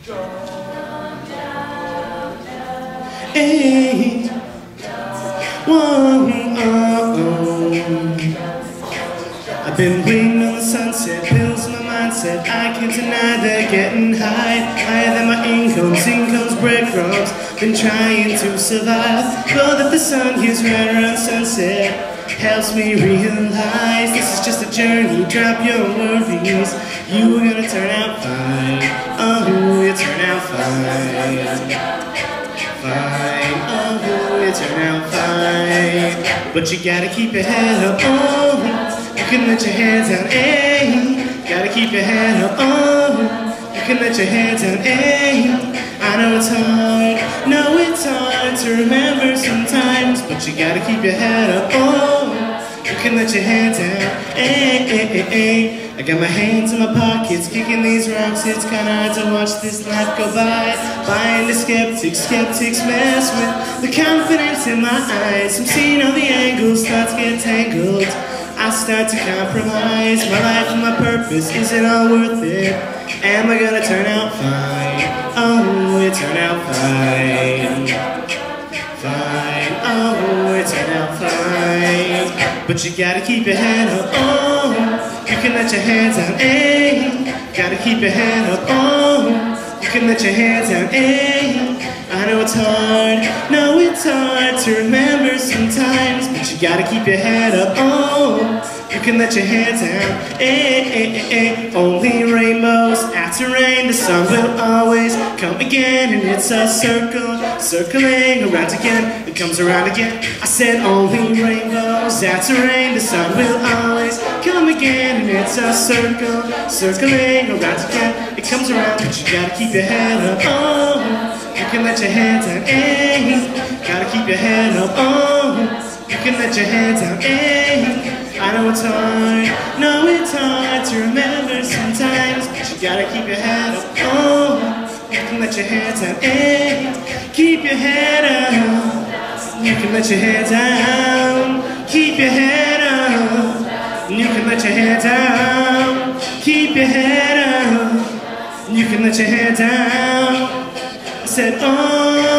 Hey, whoa, I've been waiting on the sunset, pills in my mindset. I can't deny they're getting higher than my income's breadcrumbs. Been trying to survive, know that the sun hits right around sunset. Helps me realize this is just a journey. Drop your worries, you are gonna turn out fine. Oh, you turn out fine. Fine, oh, you turn out fine. But you gotta keep your head up, oh. You can let your head down, ayy. Gotta keep your head up, oh. You can let your head down, ayy. I know it's hard, no it's hard to remember sometimes, but you gotta keep your head up, oh. You can let your head down, ayy, ayy, ayy. I got my hands in my pockets, kicking these rocks. It's kinda hard to watch this life go by. Buying the skeptics mess with the confidence in my eyes. I'm seeing all the angles, thoughts get tangled. I start to compromise. My life and my purpose, is it all worth it? Am I gonna turn out fine? Oh, it turned out fine. Fine, oh, it turned out fine. But you gotta keep your head up, oh. You can let your head down, ayy. Gotta keep your head up, oh. You can let your head down, ayy. I know it's hard, no it's hard to remember sometimes, but you gotta keep your head up, oh. You can let your head down, ayy, ayy, ayy. Only rainbows after rain, the sun will always come again. And it's a circle, circling around again. It comes around again. I said only rainbows after rain, the sun will always come again. And it's a circle, circling around again. It comes around, but you gotta keep your head up, oh. You can let your head down, ayy. Gotta keep your head up, oh. You can let your head down, ayy. I know it's hard, no it's hard to remember sometimes, but you gotta keep your head up, oh. You can let your head down, ayy. Keep your head up. You can let your head down. Keep your head up. You can let your head down. Keep your head up. You can let your head down. I said, oh.